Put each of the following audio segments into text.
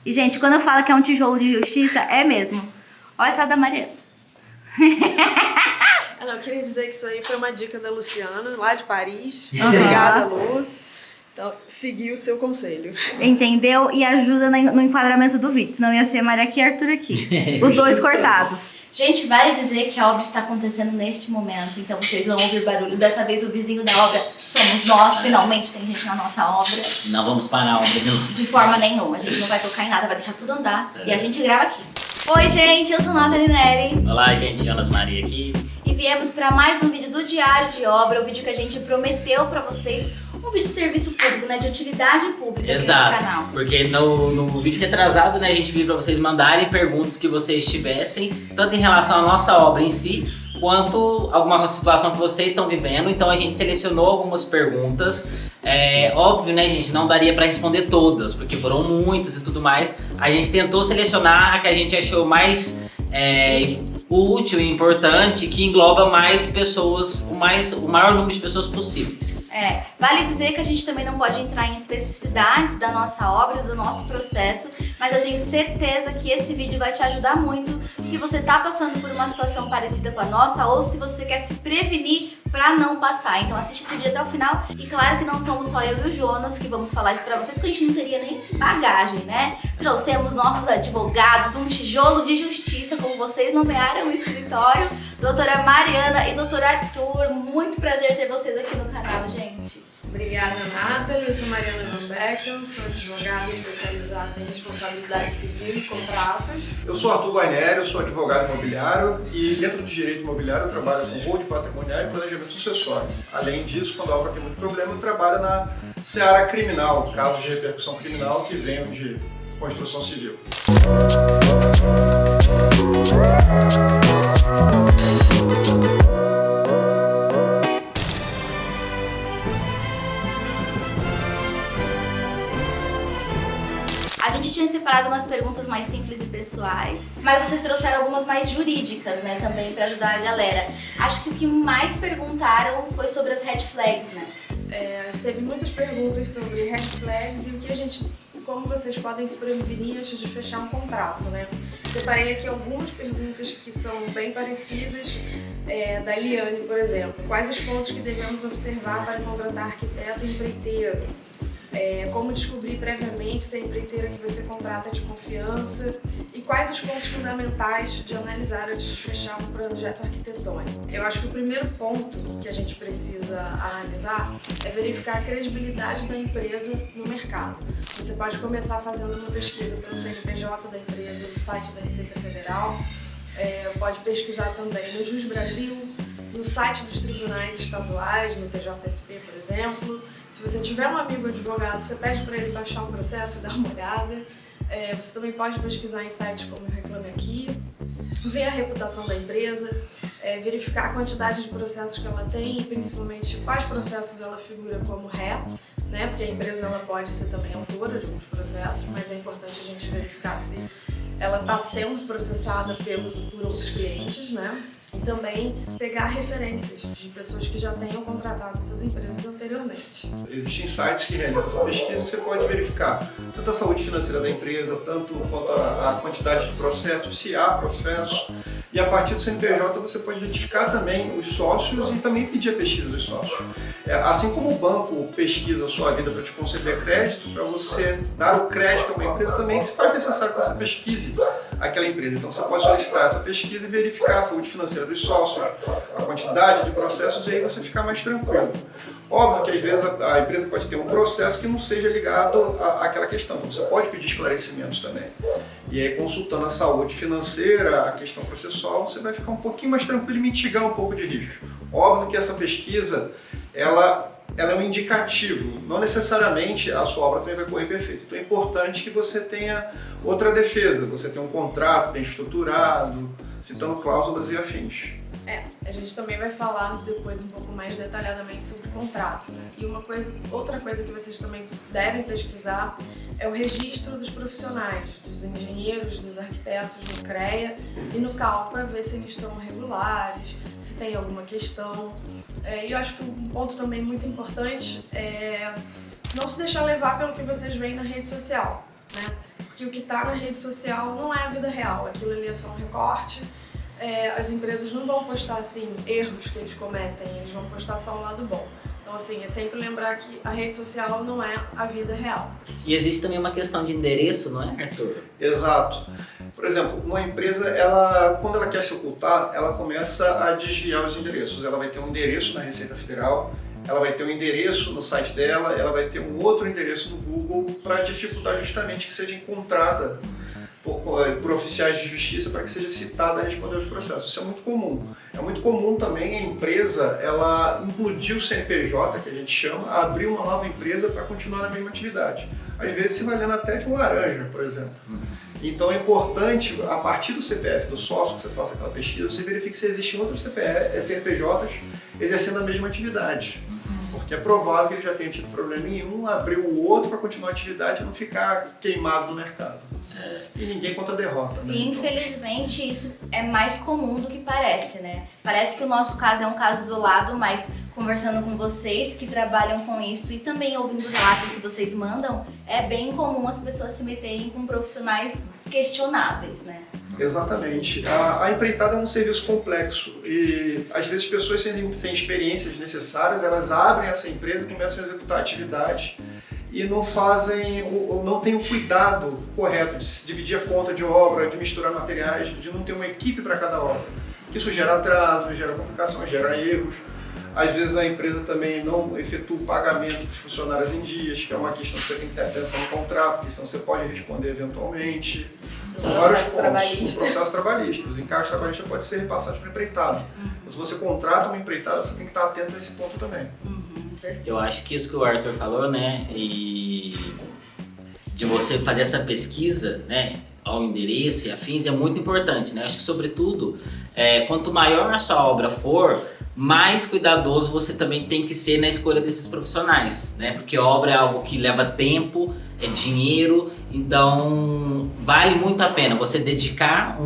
E, gente, quando eu falo que é um tijolo de justiça, é mesmo. Olha a cara da Mariana. Eu queria dizer que isso aí foi uma dica da Luciana, lá de Paris. Obrigada, Lu. Então, segui o seu conselho. Entendeu? E ajuda no enquadramento do vídeo, senão ia ser Maria aqui e Arthur aqui. Os dois cortados. Gente, vale dizer que a obra está acontecendo neste momento, então vocês vão ouvir barulhos. Dessa vez o vizinho da obra somos nós, finalmente tem gente na nossa obra. Não vamos parar a obra, de forma nenhuma, a gente não vai tocar em nada, vai deixar tudo andar. E a gente grava aqui. Oi, gente, eu sou Nathalie Neri. Olá, gente, Jonas Maria aqui. E viemos para mais um vídeo do Diário de Obra, o vídeo que a gente prometeu para vocês. Um vídeo de serviço público, né? De utilidade pública nesse canal. Porque no vídeo retrasado, né, a gente viu pra vocês mandarem perguntas que vocês tivessem, tanto em relação à nossa obra em si, quanto alguma situação que vocês estão vivendo. Então a gente selecionou algumas perguntas. Óbvio, né, gente, não daria pra responder todas, porque foram muitas e tudo mais. A gente tentou selecionar a que a gente achou mais útil e importante, que engloba mais pessoas, o maior número de pessoas possíveis. Vale dizer que a gente também não pode entrar em especificidades da nossa obra, do nosso processo, mas eu tenho certeza que esse vídeo vai te ajudar muito se você está passando por uma situação parecida com a nossa ou se você quer se prevenir para não passar. Então assiste esse vídeo até o final. E claro que não somos só eu e o Jonas que vamos falar isso para você, porque a gente não teria nem bagagem, né? Trouxemos nossos advogados, um tijolo de justiça, como vocês nomearam o escritório, doutora Mariana e doutor Arthur. Muito prazer ter vocês aqui no canal, gente. Obrigada, Nathalie. Eu sou Mariana Van Becken, sou advogada especializada em responsabilidade civil e contratos. Eu sou Arthur Guarnieri, eu sou advogado imobiliário e dentro do direito imobiliário eu trabalho com rol de patrimonial e planejamento sucessório. Além disso, quando a obra tem muito problema, eu trabalho na seara criminal, casos de repercussão criminal que venham de construção civil. A gente tinha separado umas perguntas mais simples e pessoais, mas vocês trouxeram algumas mais jurídicas, né, também para ajudar a galera. Acho que o que mais perguntaram foi sobre as red flags, né? Teve muitas perguntas sobre red flags e como vocês podem se prevenir antes de fechar um contrato, né? Separei aqui algumas perguntas que são bem parecidas, da Eliane, por exemplo. Quais os pontos que devemos observar para contratar arquiteto e empreiteiro? Como descobrir previamente se a empreiteira que você contrata é de confiança e quais os pontos fundamentais de analisar antes de fechar um projeto arquitetônico. Eu acho que o primeiro ponto que a gente precisa analisar é verificar a credibilidade da empresa no mercado. Você pode começar fazendo uma pesquisa pelo CNPJ da empresa, no site da Receita Federal, pode pesquisar também no Jus Brasil, no site dos tribunais estaduais, no TJSP, por exemplo. Se você tiver um amigo advogado, você pede para ele baixar um processo e dar uma olhada. Você também pode pesquisar em sites como o Reclame Aqui, ver a reputação da empresa, verificar a quantidade de processos que ela tem e principalmente quais processos ela figura como ré, né? Porque a empresa ela pode ser também autora de alguns processos, mas é importante a gente verificar se ela está sendo processada por outros clientes, né? E também pegar referências de pessoas que já tenham contratado essas empresas anteriormente. Existem sites que realizam essa pesquisa e você pode verificar tanto a saúde financeira da empresa, tanto quanto a quantidade de processos, se há processos. E a partir do CNPJ você pode identificar também os sócios e também pedir a pesquisa dos sócios. Assim como o banco pesquisa a sua vida para te conceder crédito, para você dar o crédito a uma empresa também se faz necessário que você pesquise aquela empresa. Então você pode solicitar essa pesquisa e verificar a saúde financeira dos sócios, a quantidade de processos e aí você ficar mais tranquilo. Óbvio que às vezes a empresa pode ter um processo que não seja ligado àquela questão, então você pode pedir esclarecimentos também. E aí consultando a saúde financeira, a questão processual, você vai ficar um pouquinho mais tranquilo e mitigar um pouco de risco. Óbvio que essa pesquisa, ela é um indicativo, não necessariamente a sua obra também vai correr perfeita. Então é importante que você tenha outra defesa, você tenha um contrato bem estruturado, citando cláusulas e afins. A gente também vai falar depois um pouco mais detalhadamente sobre o contrato, né? E outra coisa que vocês também devem pesquisar é o registro dos profissionais, dos engenheiros, dos arquitetos no CREA e no CAL, para ver se eles estão regulares, se tem alguma questão. E eu acho que um ponto também muito importante é não se deixar levar pelo que vocês veem na rede social, né? porque o que está na rede social não é a vida real, aquilo ali é só um recorte. As empresas não vão postar assim erros que eles cometem, eles vão postar só um lado bom. Então assim, é sempre lembrar que a rede social não é a vida real. E existe também uma questão de endereço, não é, Arthur? Exato. Por exemplo, uma empresa, quando ela quer se ocultar, ela começa a desviar os endereços. Ela vai ter um endereço na Receita Federal, ela vai ter um endereço no site dela, ela vai ter um outro endereço no Google para dificultar justamente que seja encontrada por oficiais de justiça para que seja citada a responder aos processos. Isso é muito comum. É muito comum também a empresa ela implodir o CNPJ, que a gente chama, abrir uma nova empresa para continuar na mesma atividade. Às vezes se valendo até de um laranja, por exemplo. Então é importante, a partir do CPF do sócio, que você faça aquela pesquisa, você verifique se existem outros CNPJs exercendo a mesma atividade. Porque é provável que ele já tenha tido problema em um, abrir o outro para continuar a atividade e não ficar queimado no mercado. E ninguém contra a derrota, né? E infelizmente isso é mais comum do que parece, né? Parece que o nosso caso é um caso isolado, mas conversando com vocês que trabalham com isso e também ouvindo o relato que vocês mandam, é bem comum as pessoas se meterem com profissionais questionáveis, né? Exatamente. A empreitada é um serviço complexo e às vezes pessoas sem experiências necessárias, elas abrem essa empresa e começam a executar atividades e não têm o cuidado correto de se dividir a conta de obra, de misturar materiais, de não ter uma equipe para cada obra. Isso gera atraso, gera complicações, gera erros. Às vezes a empresa também não efetua o pagamento dos funcionários em dias, que é uma questão que você tem que ter atenção no contrato, porque senão você pode responder eventualmente. São vários pontos. O processo trabalhista. Os encargos trabalhistas podem ser repassados para o empreitado. Mas se você contrata uma empreitada, você tem que estar atento a esse ponto também. Eu acho que isso que o Arthur falou, né, e de você fazer essa pesquisa, né, ao endereço e afins é muito importante, né? Acho que sobretudo, quanto maior a sua obra for, mais cuidadoso você também tem que ser na escolha desses profissionais, né? Porque obra é algo que leva tempo, é dinheiro, então vale muito a pena você dedicar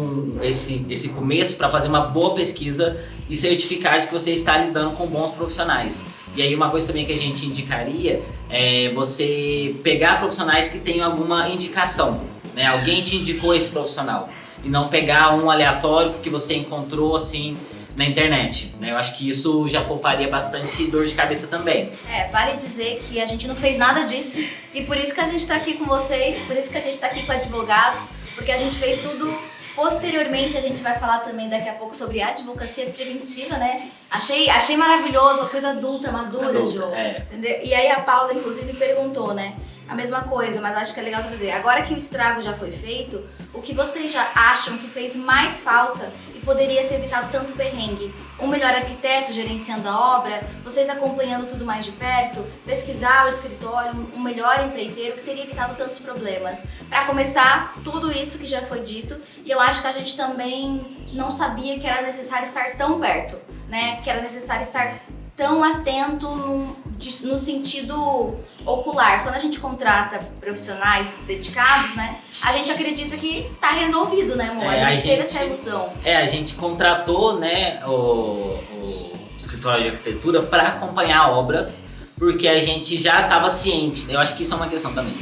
esse começo para fazer uma boa pesquisa e certificar de que você está lidando com bons profissionais. E aí uma coisa também que a gente indicaria é você pegar profissionais que tenham alguma indicação, né? Alguém te indicou esse profissional e não pegar um aleatório que você encontrou assim na internet, né? Eu acho que isso já pouparia bastante dor de cabeça também. Vale dizer que a gente não fez nada disso e por isso que a gente está aqui com vocês, por isso que a gente está aqui com advogados, porque a gente fez tudo posteriormente. A gente vai falar também daqui a pouco sobre advocacia preventiva, né? Achei maravilhoso, coisa adulta, madura, Jô. Entendeu? E aí a Paula, inclusive, perguntou, né? A mesma coisa, mas acho que é legal trazer. Agora que o estrago já foi feito, o que vocês já acham que fez mais falta e poderia ter evitado tanto perrengue? Um melhor arquiteto gerenciando a obra, vocês acompanhando tudo mais de perto, pesquisar o escritório, um melhor empreiteiro que teria evitado tantos problemas. Para começar, tudo isso que já foi dito, e eu acho que a gente também não sabia que era necessário estar tão perto, né? Que era necessário estar tão atento no sentido ocular. Quando a gente contrata profissionais dedicados, né, a gente acredita que tá resolvido, né, amor? A gente teve essa ilusão. A gente contratou, né, o escritório de arquitetura para acompanhar a obra, porque a gente já estava ciente. Eu acho que isso é uma questão também.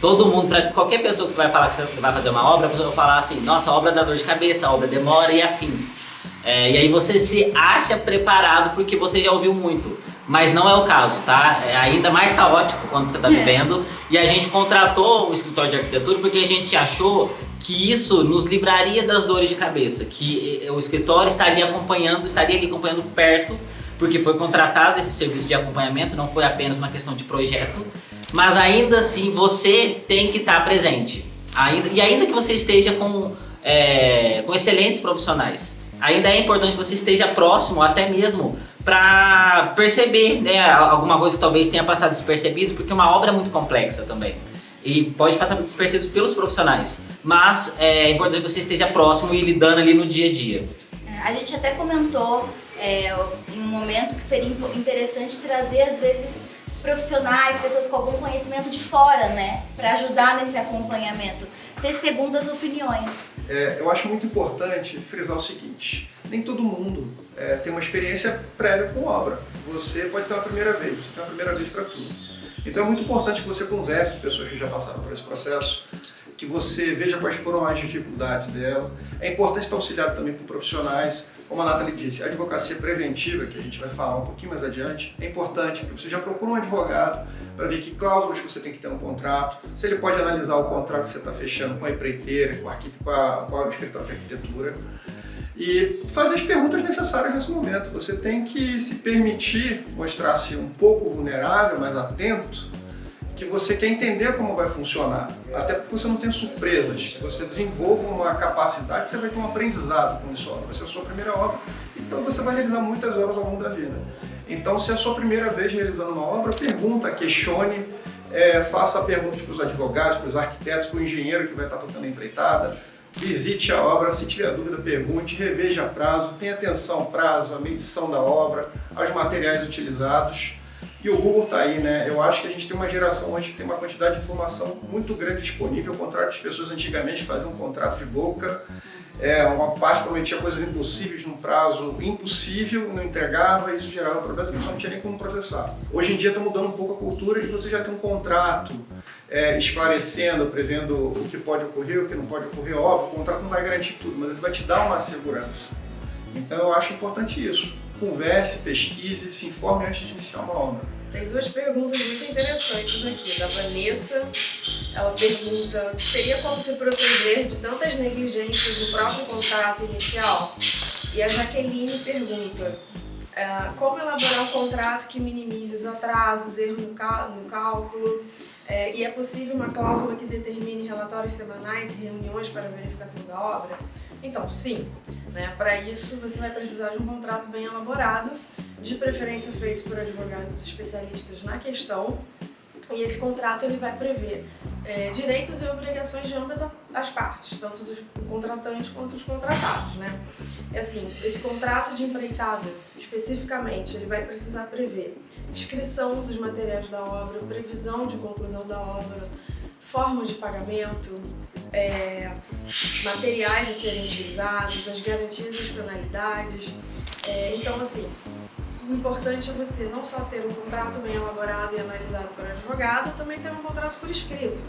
Todo mundo, para qualquer pessoa que você vai falar que você vai fazer uma obra, a pessoa vai falar assim: nossa, a obra dá dor de cabeça, a obra demora e afins. E aí você se acha preparado porque você já ouviu muito, mas não é o caso, tá? É ainda mais caótico quando você está vivendo. E a gente contratou o escritório de arquitetura porque a gente achou que isso nos livraria das dores de cabeça, que o escritório estaria ali acompanhando perto, porque foi contratado esse serviço de acompanhamento, não foi apenas uma questão de projeto, mas ainda assim você tem que estar presente, ainda que você esteja com excelentes profissionais. Ainda é importante que você esteja próximo, até mesmo para perceber, né, alguma coisa que talvez tenha passado despercebido, porque uma obra é muito complexa também e pode passar despercebido pelos profissionais, mas é importante que você esteja próximo e lidando ali no dia a dia. A gente até comentou em um momento que seria interessante trazer, às vezes, profissionais, pessoas com algum conhecimento de fora, né, para ajudar nesse acompanhamento, ter segundas opiniões. Eu acho muito importante frisar o seguinte: nem todo mundo tem uma experiência prévia com obra. Você pode ter uma primeira vez, você tem uma primeira vez para tudo. Então é muito importante que você converse com pessoas que já passaram por esse processo, que você veja quais foram as dificuldades dela. É importante estar auxiliado também por profissionais, como a Nathalie disse, a advocacia preventiva, que a gente vai falar um pouquinho mais adiante, é importante, porque você já procura um advogado para ver que cláusulas você tem que ter no contrato, se ele pode analisar o contrato que você está fechando com a empreiteira, com o escritório de arquitetura, e fazer as perguntas necessárias nesse momento. Você tem que se permitir mostrar-se um pouco vulnerável, mas atento, que você quer entender como vai funcionar, até porque você não tem surpresas, que você desenvolva uma capacidade, você vai ter um aprendizado com isso. Vai ser a sua primeira obra, então você vai realizar muitas obras ao longo da vida. Então, se é a sua primeira vez realizando uma obra, pergunta, questione, faça perguntas para os advogados, para os arquitetos, para o engenheiro que vai estar tocando a empreitada, visite a obra, se tiver dúvida, pergunte, reveja prazo, tenha atenção ao prazo, à medição da obra, aos materiais utilizados. E o Google está aí, né? Eu acho que a gente tem uma geração hoje que tem uma quantidade de informação muito grande disponível, ao contrário das pessoas antigamente faziam um contrato de boca, uma parte prometia coisas impossíveis num prazo impossível, não entregava, e isso gerava problemas, a pessoa não tinha nem como processar. Hoje em dia está mudando um pouco a cultura e você já tem um contrato esclarecendo, prevendo o que pode ocorrer, o que não pode ocorrer. Óbvio, o contrato não vai garantir tudo, mas ele vai te dar uma segurança. Então eu acho importante isso. Converse, pesquise, se informe antes de iniciar uma obra. Tem duas perguntas muito interessantes aqui. Da Vanessa, ela pergunta: teria como se proteger de tantas negligências no próprio contrato inicial? E a Jaqueline pergunta: como elaborar um contrato que minimize os atrasos, erros no cálculo? E é possível uma cláusula que determine relatórios semanais e reuniões para verificação da obra? Então, sim. Para isso, você vai precisar de um contrato bem elaborado, de preferência feito por advogados especialistas na questão. E esse contrato ele vai prever direitos e obrigações de ambas as partes, tanto o contratante quanto os contratados, Assim, esse contrato de empreitada, especificamente, ele vai precisar prever inscrição dos materiais da obra, previsão de conclusão da obra, formas de pagamento, materiais a serem utilizados, as garantias e as penalidades. Então, assim, o importante é você não só ter um contrato bem elaborado e analisado por advogado, também ter um contrato por escrito.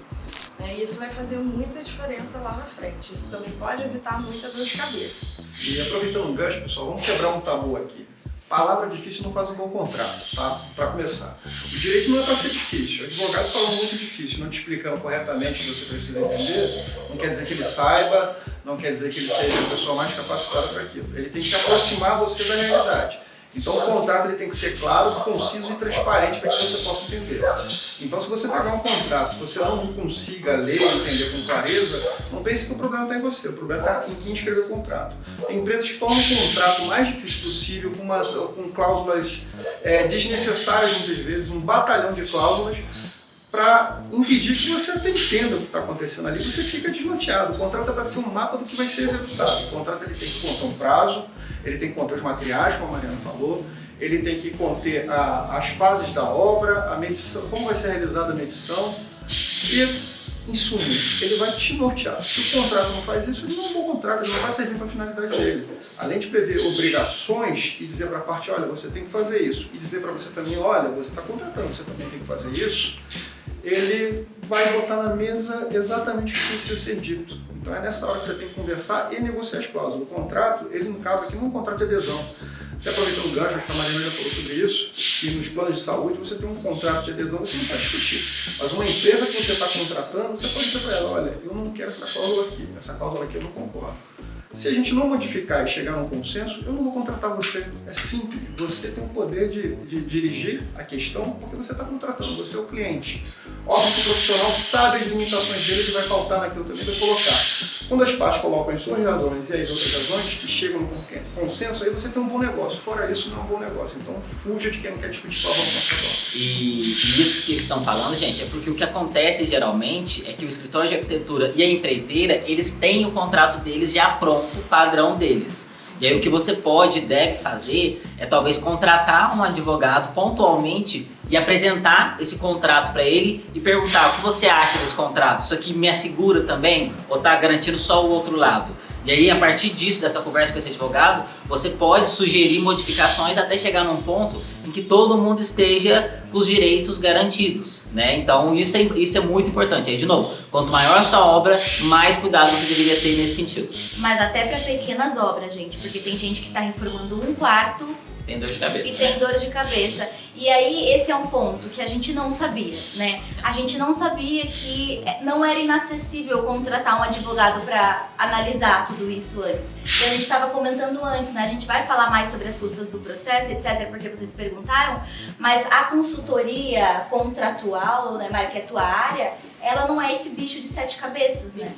E isso vai fazer muita diferença lá na frente. Isso também pode evitar muita dor de cabeça. E aproveitando um gancho, pessoal, vamos quebrar um tabu aqui. Palavra difícil não faz um bom contrato, tá? Para começar. O direito não é para ser difícil. O advogado falando muito difícil, não te explicando corretamente o que você precisa entender, não quer dizer que ele saiba, não quer dizer que ele seja a pessoa mais capacitada para aquilo. Ele tem que aproximar você da realidade. Então o contrato ele tem que ser claro, conciso e transparente para que você possa entender. Então se você pegar um contrato que você não consiga ler e entender com clareza, não pense que o problema está em você, o problema está em quem escreveu o contrato. Tem empresas que tornam o contrato o mais difícil possível, com cláusulas desnecessárias muitas vezes, um batalhão de cláusulas, para impedir que você até entenda o que está acontecendo ali, você fica desnorteado. O contrato vai ser um mapa do que vai ser executado. O contrato ele tem que conter um prazo, ele tem que conter os materiais, como a Mariana falou, ele tem que conter as fases da obra, a medição, como vai ser realizada a medição e, em suma, ele vai te nortear. Se o contrato não faz isso, ele não é um bom contrato, ele não vai servir para a finalidade dele. Além de prever obrigações e dizer para a parte, olha, você tem que fazer isso, e dizer para você também, olha, você está contratando, você também tem que fazer isso, ele vai botar na mesa exatamente o que precisa ser dito. Então é nessa hora que você tem que conversar e negociar as cláusulas. O contrato, ele no caso aqui não é um contrato de adesão. Até aproveitando o gancho, acho que a Mariana já falou sobre isso, que nos planos de saúde você tem um contrato de adesão, você não pode discutir. Mas uma empresa que você está contratando, você pode dizer para ela, olha, eu não quero essa cláusula aqui eu não concordo. Se a gente não modificar e chegar num consenso, eu não vou contratar você. É simples. Você tem o poder de dirigir a questão porque você está contratando, você é o cliente. Óbvio que o profissional sabe as limitações dele, ele vai faltar naquilo também, vai colocar. Quando as partes colocam as suas razões e as outras razões e chegam num consenso, aí você tem um bom negócio. Fora isso, não é um bom negócio. Então, fuja de quem não quer discutir com a voz. E isso que eles estão falando, gente, é porque o que acontece geralmente é que o escritório de arquitetura e a empreiteira, eles têm o contrato deles já pronto, o padrão deles. E aí o que você pode e deve fazer é talvez contratar um advogado pontualmente e apresentar esse contrato para ele e perguntar o que você acha desse contrato. Isso aqui me assegura também ou está garantindo só o outro lado? E aí, a partir disso, dessa conversa com esse advogado, você pode sugerir modificações até chegar num ponto em que todo mundo esteja com os direitos garantidos, né? Então, isso é muito importante. Aí, de novo, quanto maior a sua obra, mais cuidado você deveria ter nesse sentido. Mas até para pequenas obras, gente, porque tem gente que está reformando um quarto Tem dor de cabeça. e tem dor de cabeça. E aí, esse é um ponto que a gente não sabia, né? A gente não sabia que não era inacessível contratar um advogado para analisar tudo isso antes. E a gente estava comentando antes, né? A gente vai falar mais sobre as custas do processo, etc., porque vocês perguntaram, mas a consultoria contratual, né, Mari, que é a tua área, ela não é esse bicho de 7 cabeças, né?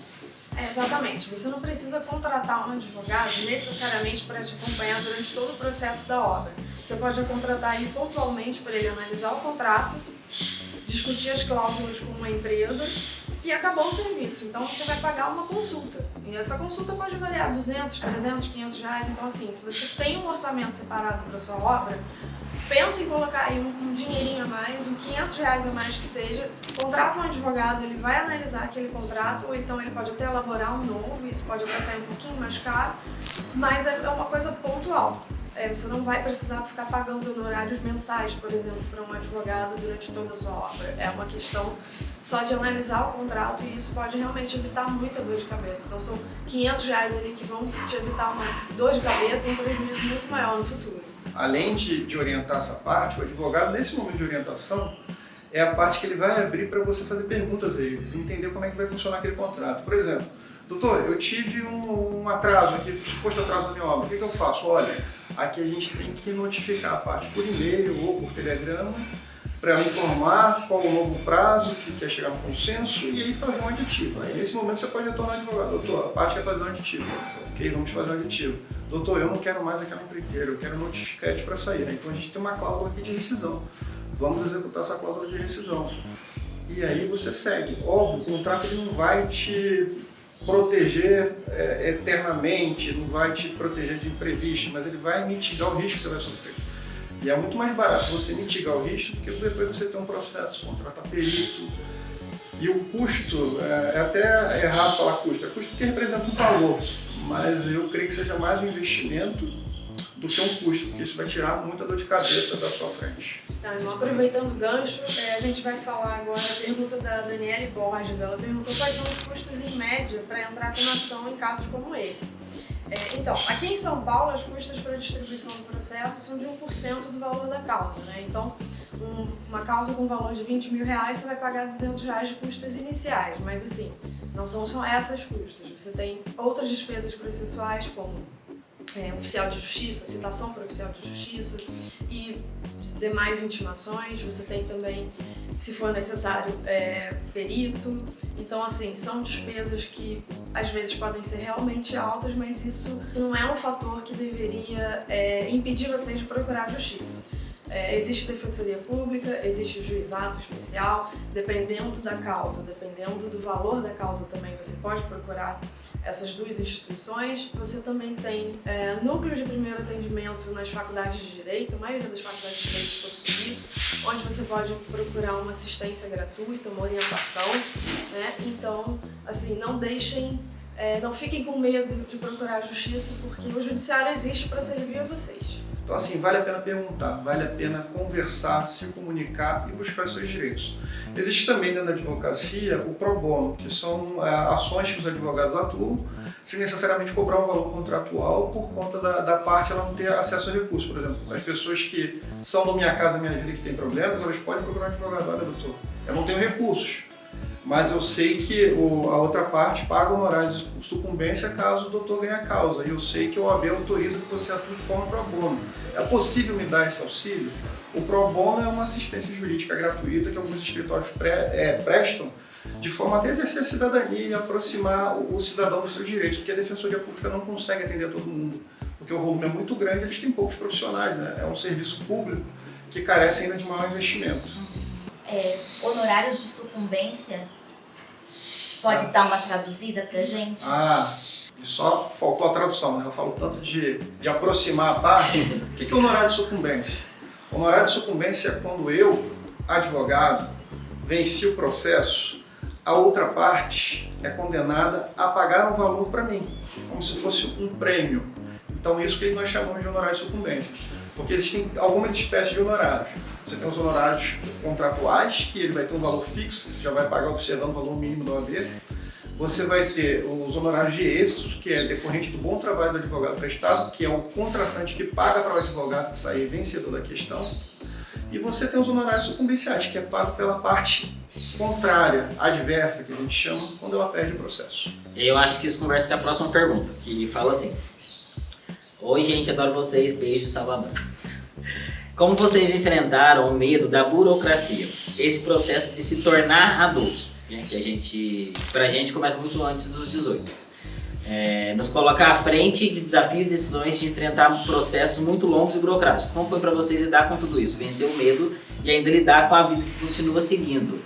Exatamente. Você não precisa contratar um advogado necessariamente para te acompanhar durante todo o processo da obra. Você pode contratar ele pontualmente para ele analisar o contrato, discutir as cláusulas com uma empresa e acabou o serviço. Então você vai pagar uma consulta. E essa consulta pode variar 200, 300, 500 reais. Então assim, se você tem um orçamento separado para sua obra, pensa em colocar aí um dinheirinho a mais, uns 500 reais a mais que seja, contrata um advogado, ele vai analisar aquele contrato, ou então ele pode até elaborar um novo, isso pode até sair um pouquinho mais caro, mas é uma coisa pontual. Você não vai precisar ficar pagando honorários mensais, por exemplo, para um advogado durante toda a sua obra. É uma questão só de analisar o contrato e isso pode realmente evitar muita dor de cabeça. Então são 500 reais ali que vão te evitar uma dor de cabeça e um prejuízo muito maior no futuro. Além de orientar essa parte, o advogado, nesse momento de orientação, é a parte que ele vai abrir para você fazer perguntas a eles, entender como é que vai funcionar aquele contrato. Por exemplo, doutor, eu tive um atraso aqui, suposto atraso na minha obra, o que eu faço? Olha, aqui a gente tem que notificar a parte por e-mail ou por telegrama para informar qual o novo prazo que quer chegar no consenso e aí fazer um aditivo. Aí nesse momento você pode retornar advogado, doutor, a parte quer fazer um aditivo. Ok, vamos fazer um aditivo. Doutor, eu não quero mais aquela empreiteira, eu quero notificar para sair. Então a gente tem uma cláusula aqui de rescisão. Vamos executar essa cláusula de rescisão. E aí você segue. Óbvio, o contrato ele não vai te proteger eternamente, não vai te proteger de imprevisto, mas ele vai mitigar o risco que você vai sofrer. E é muito mais barato você mitigar o risco do que depois você ter um processo, contratar perito. E o custo, é até errado falar custo, é custo porque representa um valor, mas eu creio que seja mais um investimento do que um custo, porque isso vai tirar muita dor de cabeça da sua frente. Então, aproveitando o gancho, a gente vai falar agora a pergunta da Daniele Borges. Ela perguntou quais são os custos em média para entrar com ação em casos como esse. Então, aqui em São Paulo, as custas para a distribuição do processo são de 1% do valor da causa, né? Então, uma causa com valor de 20 mil reais, você vai pagar 200 reais de custas iniciais, mas assim, não são só essas custas. Você tem outras despesas processuais, como oficial de justiça, citação para oficial de justiça e demais intimações. Você tem também, se for necessário, perito. Então, assim, são despesas que às vezes podem ser realmente altas, mas isso não é um fator que deveria impedir vocês de procurar a justiça. Existe defensoria pública, existe juizado especial, dependendo da causa, dependendo do valor da causa também, você pode procurar essas duas instituições. Você também tem núcleo de primeiro atendimento nas faculdades de Direito, a maioria das faculdades de Direito possui isso, onde você pode procurar uma assistência gratuita, uma orientação, né? Então, assim, não fiquem com medo de procurar a justiça, porque o judiciário existe para servir a vocês. Então, assim, vale a pena perguntar, vale a pena conversar, se comunicar e buscar os seus direitos. Existe também dentro da advocacia o pro bono, que são ações que os advogados atuam sem necessariamente cobrar um valor contratual por conta da parte ela não ter acesso a recursos. Por exemplo, as pessoas que são do Minha Casa Minha Vida que têm problemas, elas podem procurar um advogado. Olha, doutor, eu não tenho recursos, mas eu sei que a outra parte paga honorário de sucumbência caso o doutor ganhe a causa. E eu sei que o OAB autoriza que você atue de forma pro bono. É possível me dar esse auxílio? O pro bono é uma assistência jurídica gratuita que alguns escritórios prestam de forma até exercer a cidadania e aproximar o cidadão dos seus direitos, porque a Defensoria Pública não consegue atender a todo mundo, porque o volume é muito grande e eles têm poucos profissionais, né? É um serviço público que carece ainda de maior investimento. Honorários de sucumbência, pode dar uma traduzida pra gente? Só faltou a tradução, né? Eu falo tanto de aproximar a parte. O que é honorário de sucumbência? Honorário de sucumbência é quando eu, advogado, venci o processo, a outra parte é condenada a pagar um valor para mim, como se fosse um prêmio. Então isso que nós chamamos de honorário de sucumbência, porque existem algumas espécies de honorários. Você tem os honorários contratuais, que ele vai ter um valor fixo, que você já vai pagar observando o valor mínimo da OAB. Você vai ter os honorários de êxito, que é decorrente do bom trabalho do advogado prestado, que é o contratante que paga para o advogado sair vencedor da questão. E você tem os honorários sucumbenciais, que é pago pela parte contrária, adversa, que a gente chama, quando ela perde o processo. Eu acho que isso conversa com a próxima pergunta, que fala assim: oi gente, adoro vocês, beijo, Salvador. Como vocês enfrentaram o medo da burocracia, esse processo de se tornar adulto? Que pra gente começa muito antes dos 18. Nos colocar à frente de desafios e decisões de enfrentar processos muito longos e burocráticos. Como foi para vocês lidar com tudo isso? Vencer o medo e ainda lidar com a vida que continua seguindo?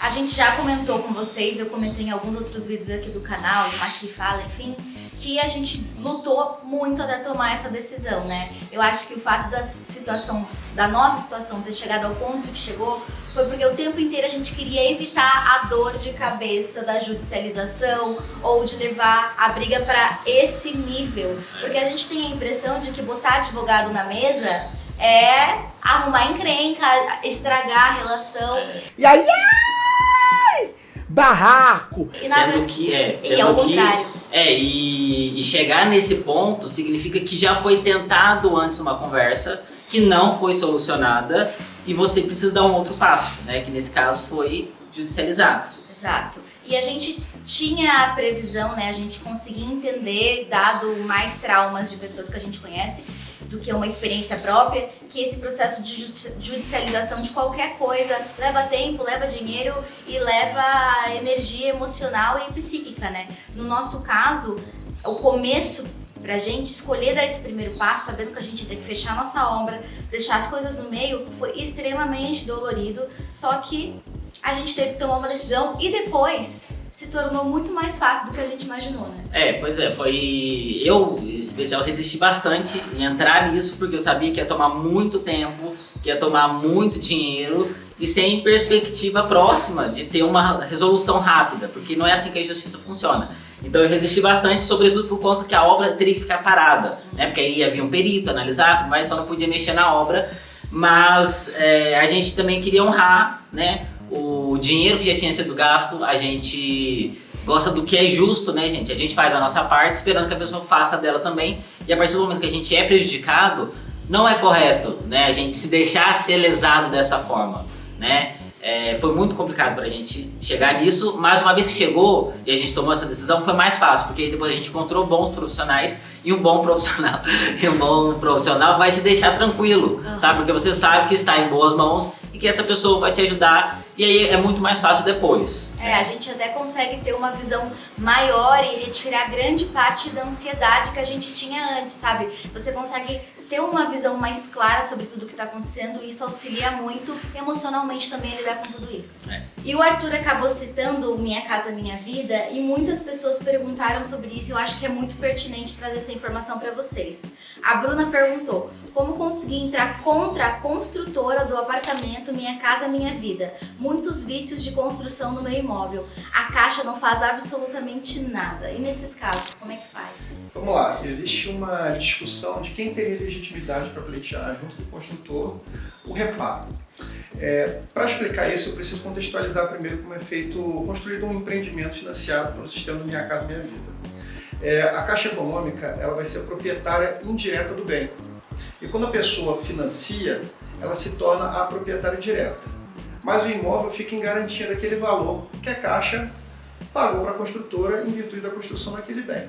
A gente já comentou com vocês, eu comentei em alguns outros vídeos aqui do canal, e o Maqui fala, enfim, que a gente lutou muito até tomar essa decisão, né? Eu acho que o fato da nossa situação ter chegado ao ponto que chegou, foi porque o tempo inteiro a gente queria evitar a dor de cabeça da judicialização ou de levar a briga para esse nível. Porque a gente tem a impressão de que botar advogado na mesa é arrumar encrenca, estragar a relação. E aí, barraco! Sendo que é o contrário. E chegar nesse ponto significa que já foi tentado antes uma conversa que não foi solucionada e você precisa dar um outro passo, né? Que nesse caso foi judicializado. Exato. E a gente tinha a previsão, né? A gente conseguia entender, dado mais traumas de pessoas que a gente conhece, do que uma experiência própria, que esse processo de judicialização de qualquer coisa leva tempo, leva dinheiro e leva energia emocional e psíquica, né? No nosso caso, o começo pra gente escolher dar esse primeiro passo, sabendo que a gente tem que fechar a nossa obra, deixar as coisas no meio, foi extremamente dolorido, só que a gente teve que tomar uma decisão e depois se tornou muito mais fácil do que a gente imaginou, né? Pois é, eu, em especial, resisti bastante em entrar nisso, porque eu sabia que ia tomar muito tempo, que ia tomar muito dinheiro e sem perspectiva próxima de ter uma resolução rápida, porque não é assim que a justiça funciona. Então eu resisti bastante, sobretudo por conta que a obra teria que ficar parada, né? Porque aí ia vir um perito analisar, mas então não podia mexer na obra, mas a gente também queria honrar, né? O dinheiro que já tinha sido gasto, a gente gosta do que é justo, né, gente? A gente faz a nossa parte esperando que a pessoa faça a dela também. E a partir do momento que a gente é prejudicado, não é correto, né, a gente se deixar ser lesado dessa forma, né? Foi muito complicado pra gente chegar nisso, mas uma vez que chegou e a gente tomou essa decisão, foi mais fácil, porque depois a gente encontrou bons profissionais e um bom profissional. E um bom profissional vai te deixar tranquilo, sabe? Porque você sabe que está em boas mãos e que essa pessoa vai te ajudar. E aí é muito mais fácil depois. A gente até consegue ter uma visão maior e retirar grande parte da ansiedade que a gente tinha antes, sabe? Você consegue ter uma visão mais clara sobre tudo que está acontecendo e isso auxilia muito emocionalmente também a lidar com tudo isso. E o Arthur acabou citando Minha Casa Minha Vida e muitas pessoas perguntaram sobre isso e eu acho que é muito pertinente trazer essa informação para vocês. A Bruna perguntou: como conseguir entrar contra a construtora do apartamento Minha Casa Minha Vida? Muitos vícios de construção no meu imóvel. A Caixa não faz absolutamente nada. E nesses casos, como é que faz? Vamos lá, existe uma discussão de quem teria legitimidade para pleitear junto do construtor o reparo. Para explicar isso, eu preciso contextualizar primeiro como é construído um empreendimento financiado pelo sistema do Minha Casa Minha Vida. A Caixa Econômica ela vai ser a proprietária indireta do bem. E quando a pessoa financia, ela se torna a proprietária direta. Mas o imóvel fica em garantia daquele valor que a Caixa pagou para a construtora em virtude da construção daquele bem.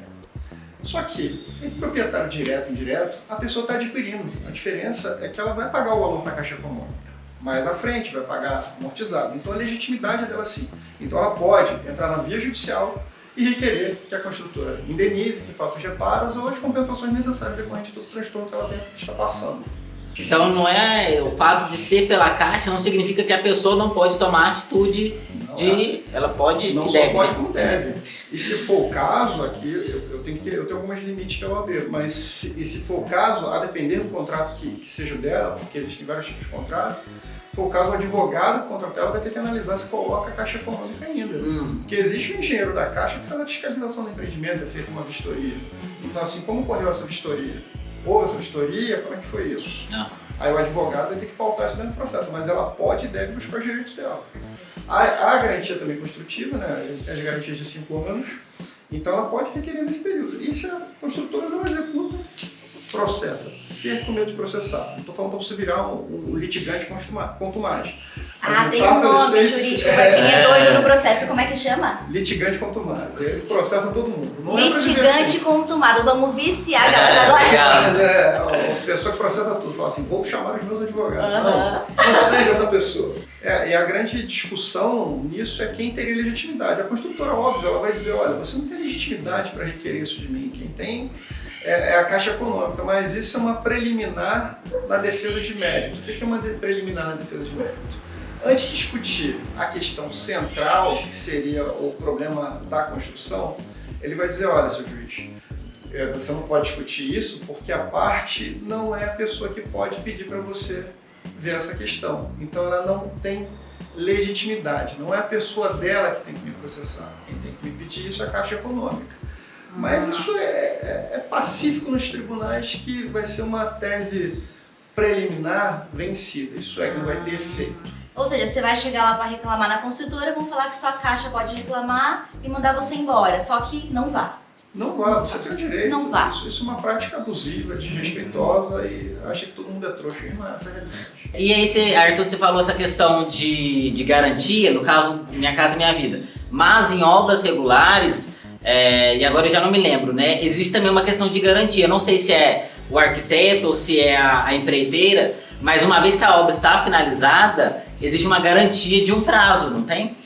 Só que, entre proprietário direto e indireto, a pessoa está adquirindo. A diferença é que ela vai pagar o valor para a Caixa Econômica. Mais à frente, vai pagar amortizado. Então a legitimidade é dela sim. Então ela pode entrar na via judicial e requerer que a construtora indenize, que faça os reparos ou as compensações necessárias decorrentes do transtorno que ela está passando. Então não é o fato de ser pela Caixa não significa que a pessoa não pode tomar atitude ela pode não e só deve. Pode como deve. E se for o caso aqui, eu tenho alguns limites pela OAB, mas se for o caso, a depender do contrato que seja dela, porque existem vários tipos de contrato, for o caso, o advogado que contrata ela vai ter que analisar se coloca a Caixa Econômica ainda. Porque existe um engenheiro da Caixa que faz a fiscalização do empreendimento, é feita uma vistoria. Então, assim, como ocorreu essa vistoria? Houve essa vistoria, como é que foi isso? Aí o advogado vai ter que pautar isso dentro do processo, mas ela pode e deve buscar os direitos dela. A garantia também construtiva, né? A gente tem as garantias de 5 anos, então ela pode requerer nesse período. E se a construtora não executa, processa. Perca o medo de processar. Não estou falando para você virar um litigante contumaz. Tem um nome jurídico para quem é doido no processo. Como é que chama? Litigante contumaz. Ele processa todo mundo. Não litigante contumado. Vamos viciar a galera. A pessoa que processa tudo. Fala assim, vou chamar os meus advogados. Não seja essa pessoa. E a grande discussão nisso é quem teria legitimidade. A construtora, óbvio, ela vai dizer, olha, você não tem legitimidade para requerer isso de mim. Quem tem é a Caixa Econômica, mas isso é uma preliminar na defesa de mérito. O que é uma preliminar na defesa de mérito? Antes de discutir a questão central, que seria o problema da construção, ele vai dizer, olha, seu juiz, você não pode discutir isso porque a parte não é a pessoa que pode pedir para você ver essa questão. Então ela não tem legitimidade, não é a pessoa dela que tem que me processar. Quem tem que me pedir isso é a Caixa Econômica. Mas isso é pacífico nos tribunais, que vai ser uma tese preliminar vencida. Isso é que não vai ter efeito. Ou seja, você vai chegar lá para reclamar na construtora, vão falar que sua Caixa pode reclamar e mandar você embora. Só que não vá. Não vá, você tem o direito. Não vá. Isso é uma prática abusiva, desrespeitosa e acha que todo mundo é trouxa. E não é essa a realidade. E aí, Arthur, você falou essa questão de garantia, no caso Minha Casa Minha Vida. Mas em obras regulares, e agora eu já não me lembro, né? Existe também uma questão de garantia. Eu não sei se é o arquiteto ou se é a empreiteira, mas uma vez que a obra está finalizada, existe uma garantia de um prazo, não tem?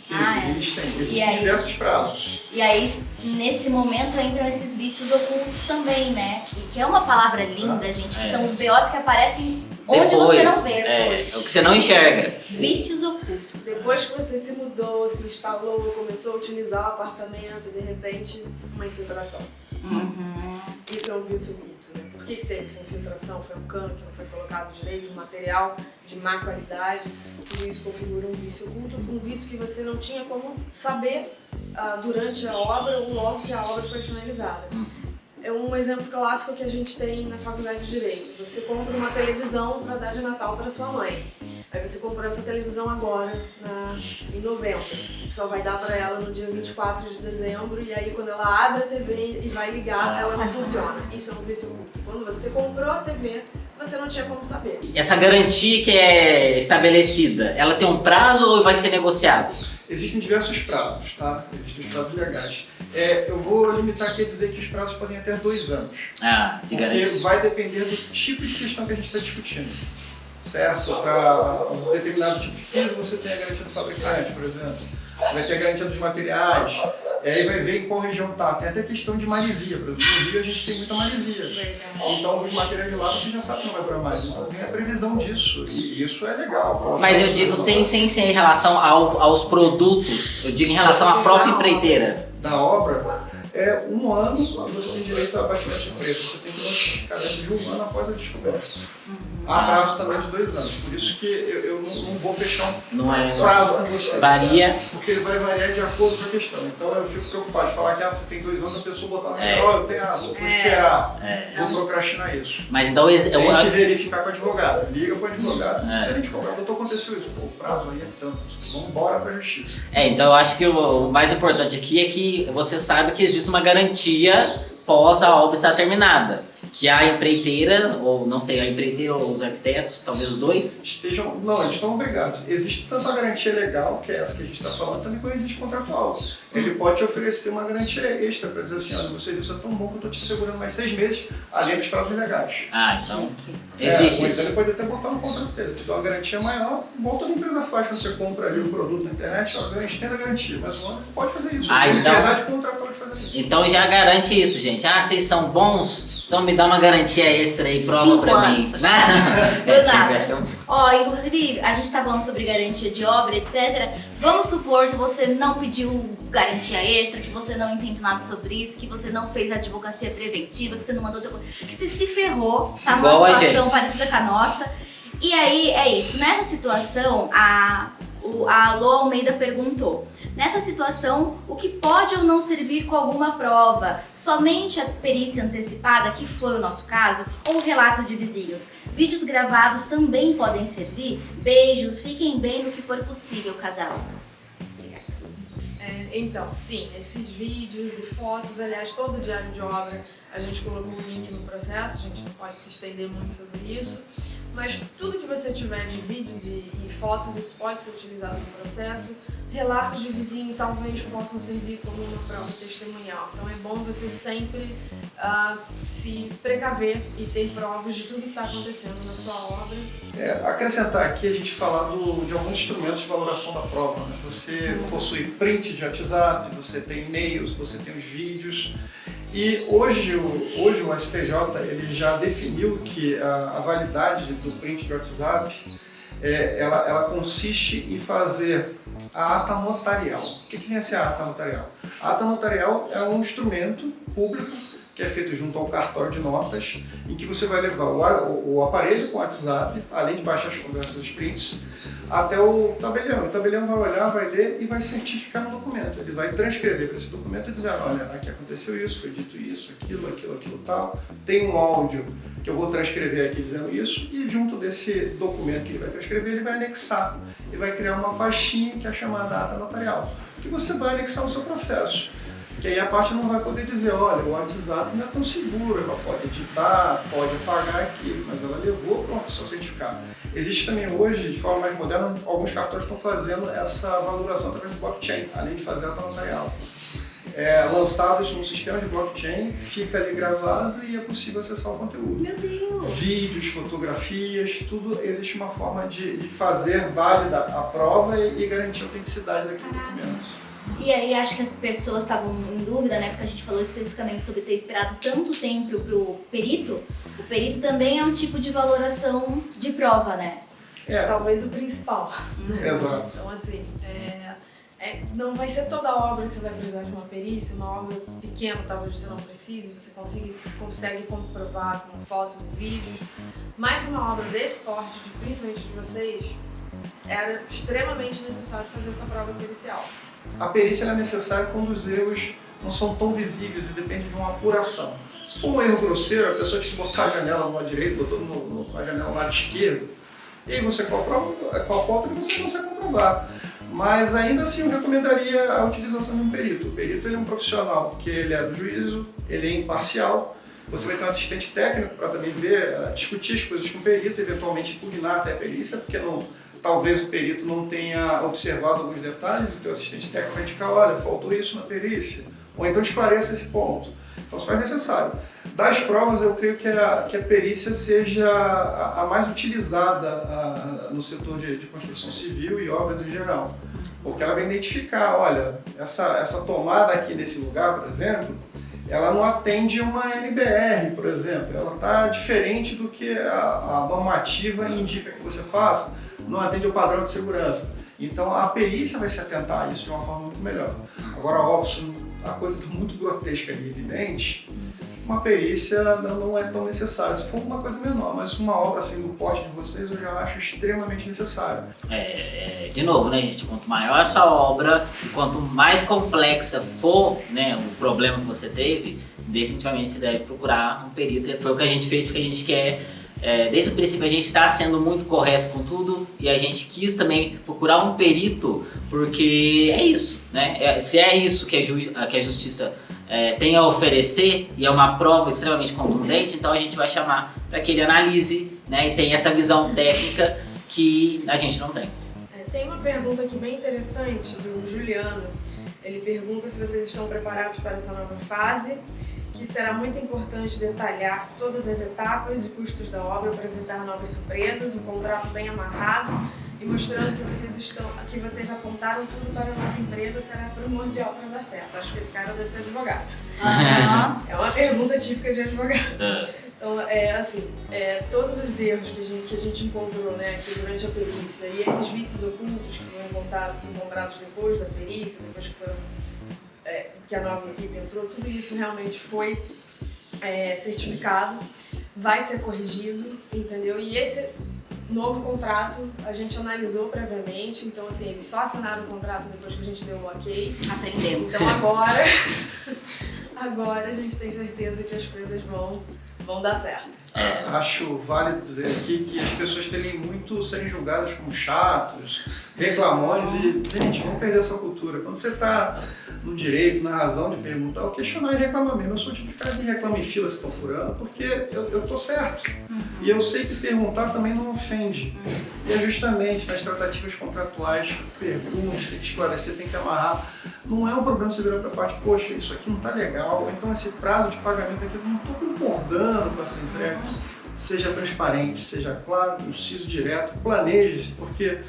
Existem diversos prazos. E aí, nesse momento, entram esses vícios ocultos também, né? E que é uma palavra linda, gente, que são os BOs que aparecem onde você não vê. É o que você não enxerga. Vícios ocultos. Depois que você se mudou, se instalou, começou a utilizar o apartamento, de repente, uma infiltração. Isso é um vício oculto. Por que teve essa infiltração? Foi um cano que não foi colocado direito, um material de má qualidade. Tudo isso configura um vício oculto, um vício que você não tinha como saber durante a obra ou logo que a obra foi finalizada. É um exemplo clássico que a gente tem na faculdade de Direito. Você compra uma televisão para dar de Natal para sua mãe. Aí você comprou essa televisão agora, em novembro. Só vai dar para ela no dia 24 de dezembro, e aí quando ela abre a TV e vai ligar, ela não funciona. Isso é um vício oculto. Quando você comprou a TV, você não tinha como saber. Essa garantia que é estabelecida, ela tem um prazo ou vai ser negociado? Existem diversos prazos, tá? Existem os prazos legais. Eu vou limitar aqui a dizer que os prazos podem ir até 2 anos. De garantia. Porque vai depender do tipo de questão que a gente está discutindo. Certo? Para um determinado tipo de piso, você tem a garantia do fabricante, por exemplo. Você vai ter a garantia dos materiais. E aí vai ver em qual região tá. Tem até questão de maresia. Por exemplo, no Rio a gente tem muita maresia. Então os materiais de lá você já sabe que não vai durar mais. Então tem a previsão disso. E isso é legal. Mas eu digo sem em relação aos produtos. Eu digo em relação à própria empreiteira. Da obra, 1 ano você tem direito a abatimento de preço. Você tem que notificar dentro de 1 ano após a descoberta. Há prazo também de 2 anos. Por isso que eu não vou fechar um prazo com você. Varia. Porque ele vai variar de acordo com a questão. Então eu fico preocupado de falar que você tem 2 anos, a pessoa botar no eu tenho, vou esperar. Vou procrastinar isso. Mas então tem que verificar com o advogado. Liga com o advogado. Excelente advogado, doutor, aconteceu isso. Pô, o prazo aí é tanto. Vamos embora para a justiça. Então eu acho que o mais importante aqui é que você saiba que existe uma garantia pós a obra estar terminada. Que a empreiteira, ou não sei, a empreiteira ou os arquitetos, talvez os dois? Não, eles estão obrigados. Existe tanto a garantia legal, que é essa que a gente está falando, também como existe contratual. Ele pode te oferecer uma garantia extra para dizer assim, olha, meu serviço é tão bom que eu estou te segurando mais 6 meses, além dos prazos legais. Então existe então isso. ele pode até botar no contrato dele, te dá uma garantia maior, igual toda empresa faz quando você compra ali um produto na internet, estenda a garantia, mas o pode fazer isso. Então, liberdade contratual de fazer isso. Então já garante isso, gente. Vocês são bons? Então me dá uma garantia extra aí, prova pra mim. Inclusive, a gente tá falando sobre garantia de obra, etc. Vamos supor que você não pediu garantia extra, que você não entende nada sobre isso, que você não fez advocacia preventiva, que você não mandou que você se ferrou, tá numa situação parecida com a nossa. E aí é isso. Nessa situação, a Alô Almeida perguntou: nessa situação, o que pode ou não servir com alguma prova? Somente a perícia antecipada, que foi o nosso caso, ou o relato de vizinhos? Vídeos gravados também podem servir? Beijos, fiquem bem no que for possível, casal. Então, sim, esses vídeos e fotos, aliás, todo o diário de obra, a gente colocou o link no processo, a gente não pode se estender muito sobre isso, mas tudo que você tiver de vídeos e fotos, isso pode ser utilizado no processo. Relatos de vizinho talvez possam servir como uma prova testemunhal, então é bom você sempre se precaver e ter provas de tudo que está acontecendo na sua obra. Acrescentar aqui, a gente falar de alguns instrumentos de valoração da prova, né? Você possui print de WhatsApp, você tem e-mails, você tem os vídeos. E hoje o STJ ele já definiu que a validade do print de WhatsApp ela consiste em fazer a ata notarial. O que vem a ser a ata notarial? A ata notarial é um instrumento público que é feito junto ao cartório de notas, em que você vai levar o aparelho com o WhatsApp, além de baixar as conversas dos prints, até o tabelião. O tabelião vai olhar, vai ler e vai certificar no documento. Ele vai transcrever para esse documento e dizer: olha, aqui aconteceu isso, foi dito isso, aquilo tal. Tem um áudio que eu vou transcrever aqui dizendo isso, e junto desse documento que ele vai transcrever, ele vai anexar e vai criar uma pastinha que é chamada ata notarial, que você vai anexar no seu processo. Que aí a parte não vai poder dizer: olha, o WhatsApp não é tão seguro, ela pode editar, pode apagar aquilo, mas ela levou para uma pessoa certificada. Existe também hoje, de forma mais moderna, alguns cartórios estão fazendo essa valoração através do blockchain, além de fazer a ata notarial. Lançados no sistema de blockchain, fica ali gravado e é possível acessar o conteúdo. Meu Deus! Vídeos, fotografias, tudo, existe uma forma de fazer válida a prova e garantir a autenticidade daquele documento. E aí acho que as pessoas estavam em dúvida, né? Porque a gente falou especificamente sobre ter esperado tanto tempo pro perito. O perito também é um tipo de valoração de prova, né? Talvez o principal. Exato. Então, assim, não vai ser toda obra que você vai precisar de uma perícia, uma obra pequena talvez você não precise, você consegue comprovar com fotos e vídeos, mas uma obra desse porte, principalmente de vocês, era extremamente necessário fazer essa prova pericial. A perícia é necessária quando os erros não são tão visíveis e depende de uma apuração. Se for um erro grosseiro, a pessoa tinha que botar a janela no lado direito, botou a janela no lado esquerdo, e aí você comprova com a foto e você consegue comprovar. Mas ainda assim eu recomendaria a utilização de um perito. O perito ele é um profissional que ele é do juízo, ele é imparcial. Você vai ter um assistente técnico para também ver, discutir as coisas com o perito, eventualmente impugnar até a perícia, porque talvez o perito não tenha observado alguns detalhes, o teu assistente técnico vai indicar: olha, faltou isso na perícia, ou então esclareça esse ponto. Então se faz necessário. Das provas, eu creio que a perícia seja a mais utilizada no setor de construção civil e obras em geral, porque ela vai identificar: olha, essa tomada aqui nesse lugar, por exemplo, ela não atende uma NBR, por exemplo, ela está diferente do que a normativa indica que você faça, não atende ao padrão de segurança. Então a perícia vai se atentar a isso de uma forma muito melhor. Agora, óbvio, a coisa está muito grotesca e evidente, uma perícia não é tão necessária. Se for uma coisa menor, mas uma obra assim do porte de vocês, eu já acho extremamente necessária. De novo, né, gente? Quanto maior a sua obra e quanto mais complexa for, né, o problema que você teve, definitivamente você deve procurar um perito. Foi o que a gente fez, porque a gente quer. Desde o princípio a gente está sendo muito correto com tudo e a gente quis também procurar um perito, porque é isso, né? Se é isso que a justiça tem a oferecer e é uma prova extremamente contundente, então a gente vai chamar para que ele analise, né, e tenha essa visão técnica que a gente não tem. Tem uma pergunta aqui bem interessante do Juliano. Ele pergunta se vocês estão preparados para essa nova fase, que será muito importante detalhar todas as etapas e custos da obra para evitar novas surpresas, um contrato bem amarrado e mostrando que vocês apontaram tudo para a nova empresa será primordial para dar certo. Acho que esse cara deve ser advogado. É uma pergunta típica de advogado. Então, todos os erros que a gente encontrou, né, aqui durante a perícia e esses vícios ocultos que foram encontrados depois da perícia, depois que a nova equipe entrou, tudo isso realmente foi certificado, vai ser corrigido, entendeu? E novo contrato, a gente analisou previamente, então assim, eles só assinaram o contrato depois que a gente deu o ok. Aprendemos. Então agora a gente tem certeza que as coisas vão dar certo. Acho válido dizer aqui que as pessoas temem muito serem julgadas como chatos, reclamões e, gente, vamos perder essa cultura. Quando você está no direito, na razão de perguntar, ou questionar e reclamar mesmo. Eu sou o tipo de cara que reclama em fila se estão furando, porque eu tô certo. E eu sei que perguntar também não ofende. E é justamente nas tratativas contratuais, perguntas, tem que esclarecer, tem que amarrar. Não é um problema você virar para a parte, poxa, isso aqui não tá legal, ou então esse prazo de pagamento aqui, eu não estou concordando com essa entrega. Seja transparente, seja claro, preciso, direto, planeje-se, porque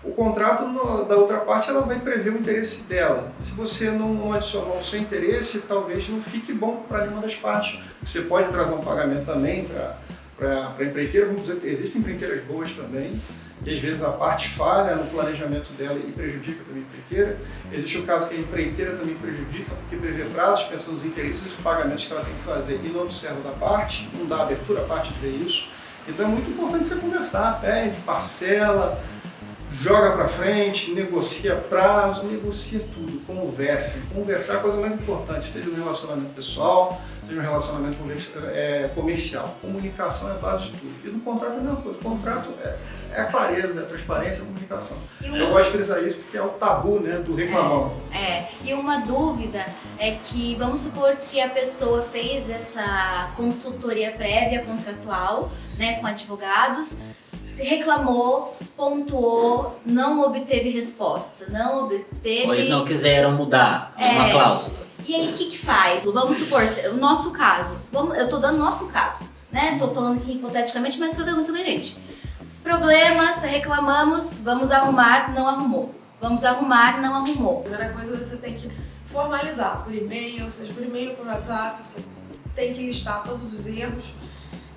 o contrato da outra parte ela vai prever o interesse dela. Se você não adicionar o seu interesse, talvez não fique bom para nenhuma das partes. Você pode trazer um pagamento também para a empreiteira, vamos dizer, existem empreiteiras boas também, e às vezes a parte falha no planejamento dela e prejudica também a empreiteira. Existe o caso que a empreiteira também prejudica porque prevê prazos pensando nos interesses e os pagamentos que ela tem que fazer e não observa da parte, não dá abertura à parte de ver isso. Então é muito importante você conversar, pede, parcela, joga para frente, negocia prazo, negocia tudo, conversa. Conversar é a coisa mais importante, seja no relacionamento pessoal, seja no relacionamento comercial. Comunicação é a base de tudo. E no contrato é a mesma coisa. O contrato é a clareza, a transparência, a comunicação. Eu gosto de frisar isso porque é o tabu, né, do reclamão. E uma dúvida é que, vamos supor que a pessoa fez essa consultoria prévia contratual, né, com advogados, reclamou, pontuou, não obteve resposta, não obteve... Ou eles não quiseram mudar uma cláusula. E aí, o que faz? Vamos supor, o nosso caso, eu tô dando nosso caso, né? Tô falando aqui hipoteticamente, mas foi o que aconteceu com a gente. Problemas, reclamamos, vamos arrumar, não arrumou. Vamos arrumar, não arrumou. A primeira coisa você tem que formalizar por e-mail, seja por e-mail, por WhatsApp, você tem que listar todos os erros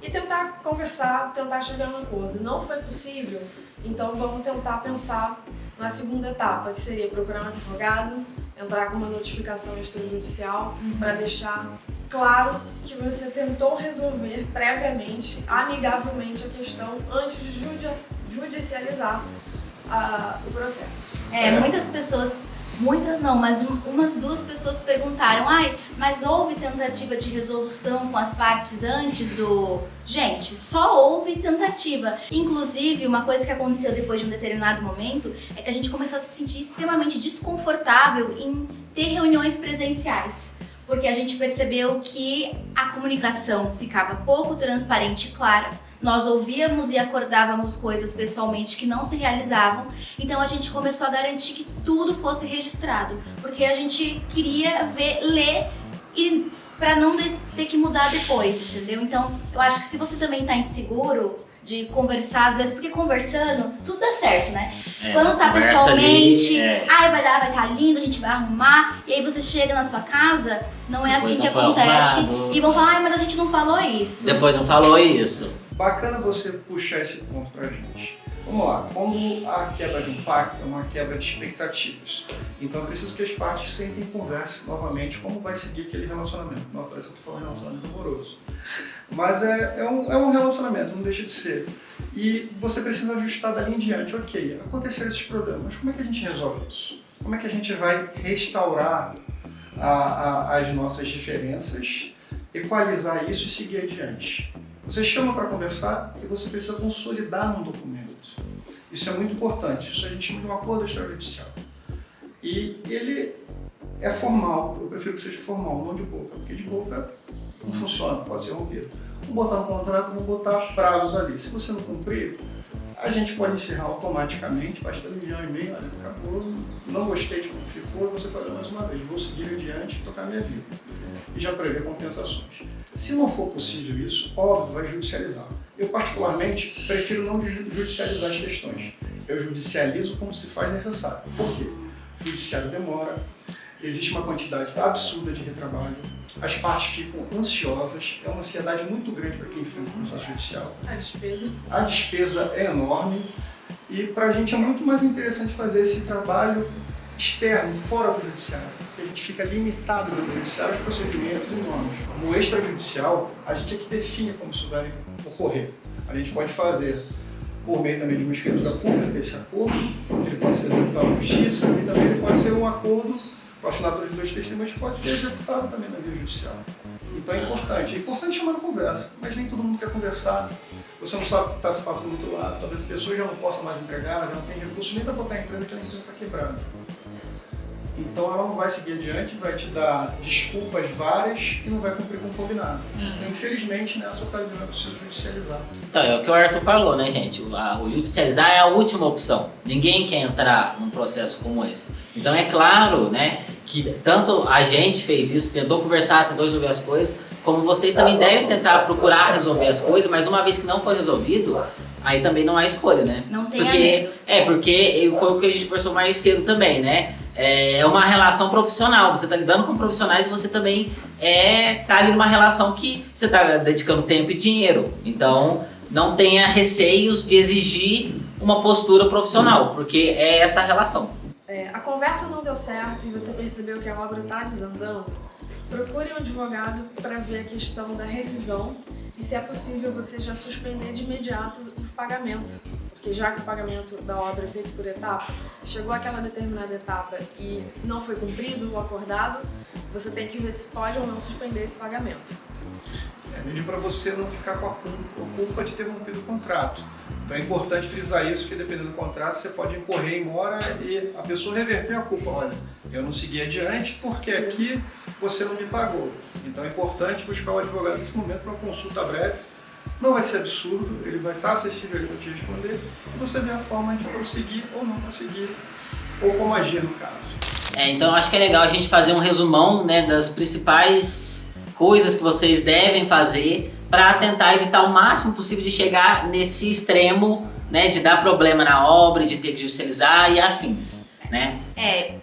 e tentar conversar, tentar chegar a um acordo. Não foi possível, então vamos tentar pensar na segunda etapa, que seria procurar um advogado, entrar com uma notificação extrajudicial para deixar claro que você tentou resolver previamente, amigavelmente a questão antes de judicializar o processo. Muitas pessoas, muitas não, mas umas duas pessoas perguntaram, mas houve tentativa de resolução com as partes antes do... Gente, só houve tentativa. Inclusive, uma coisa que aconteceu depois de um determinado momento é que a gente começou a se sentir extremamente desconfortável em ter reuniões presenciais. Porque a gente percebeu que a comunicação ficava pouco transparente e clara. Nós ouvíamos e acordávamos coisas pessoalmente que não se realizavam. Então a gente começou a garantir que tudo fosse registrado. Porque a gente queria ler e para não ter que mudar depois, entendeu? Então eu acho que se você também tá inseguro de conversar, às vezes, porque conversando, tudo dá certo, né? Quando tá pessoalmente, vai tá lindo, a gente vai arrumar, e aí você chega na sua casa, não é depois assim que não acontece, e vão falar, mas a gente não falou isso. Depois não falou isso. Bacana você puxar esse ponto pra gente. Vamos lá, como a quebra de impacto é uma quebra de expectativas, então eu preciso que as partes sentem e conversem novamente como vai seguir aquele relacionamento. Não parece que eu tô falando relacionamento amoroso. Mas é um relacionamento, não deixa de ser. E você precisa ajustar dali em diante. Ok, aconteceram esses problemas, como é que a gente resolve isso? Como é que a gente vai restaurar as nossas diferenças, equalizar isso e seguir adiante? Você chama para conversar e você precisa consolidar num documento. Isso é muito importante, isso a gente chama de um acordo extrajudicial. E ele é formal, eu prefiro que seja formal, não de boca, porque de boca não funciona, pode ser rompido. Vamos botar no contrato, vamos botar prazos ali. Se você não cumprir, a gente pode encerrar automaticamente, basta enviar um e-mail, olha, acabou, não gostei de como ficou, você fala mais uma vez, vou seguir adiante e tocar minha vida. E já prevê compensações. Se não for possível isso, óbvio, vai judicializar. Eu, particularmente, prefiro não judicializar as questões. Eu judicializo como se faz necessário. Por quê? O judiciário demora, existe uma quantidade absurda de retrabalho, as partes ficam ansiosas, é uma ansiedade muito grande para quem enfrenta o processo judicial. A despesa é enorme e para a gente é muito mais interessante fazer esse trabalho externo, fora do judiciário, porque a gente fica limitado no judiciário aos procedimentos e normas. No extrajudicial, a gente é que define como isso vai ocorrer. A gente pode fazer por meio também de uma escritura pública, esse acordo, ele pode ser executado na justiça e também ele pode ser um acordo com a assinatura de 2 testemunhas que pode ser executado também na via judicial. Então é importante chamar a conversa, mas nem todo mundo quer conversar. Você não sabe o que está se passando do outro lado, talvez a pessoa já não possa mais entregar, já não tem recurso nem para botar a empresa, que a empresa está quebrada. Então ela não vai seguir adiante, vai te dar desculpas várias e não vai cumprir com o combinado. Então, infelizmente, nessa ocasião é preciso judicializar. Então, é o que o Arthur falou, né, gente? O judicializar é a última opção. Ninguém quer entrar num processo como esse. Então, é claro, né, que tanto a gente fez isso, tentou conversar, tentou resolver as coisas, como vocês também devem tentar procurar resolver as coisas, mas uma vez que não for resolvido, aí também não há escolha, né? Não tenha medo. Porque foi o que a gente conversou mais cedo também, né? É uma relação profissional, você está lidando com profissionais e você também tá ali numa relação que você está dedicando tempo e dinheiro. Então, não tenha receios de exigir uma postura profissional, porque é essa a relação. A conversa não deu certo e você percebeu que a obra está desandando, procure um advogado para ver a questão da rescisão e, se é possível, você já suspender de imediato o pagamento. Porque já que o pagamento da obra é feito por etapa, chegou àquela determinada etapa e não foi cumprido o acordado, você tem que ver se pode ou não suspender esse pagamento. É mesmo para você não ficar com a culpa de ter rompido o contrato. Então é importante frisar isso, porque dependendo do contrato, você pode incorrer em mora e a pessoa reverter a culpa. Olha, eu não segui adiante porque aqui você não me pagou. Então é importante buscar o advogado nesse momento para uma consulta breve. Não vai ser absurdo, ele vai estar acessível, ele vai te responder e você vê a forma de prosseguir ou não prosseguir, ou como agir no caso. Então acho que é legal a gente fazer um resumão, né, das principais coisas que vocês devem fazer para tentar evitar o máximo possível de chegar nesse extremo, né, de dar problema na obra, de ter que judicializar e afins, né?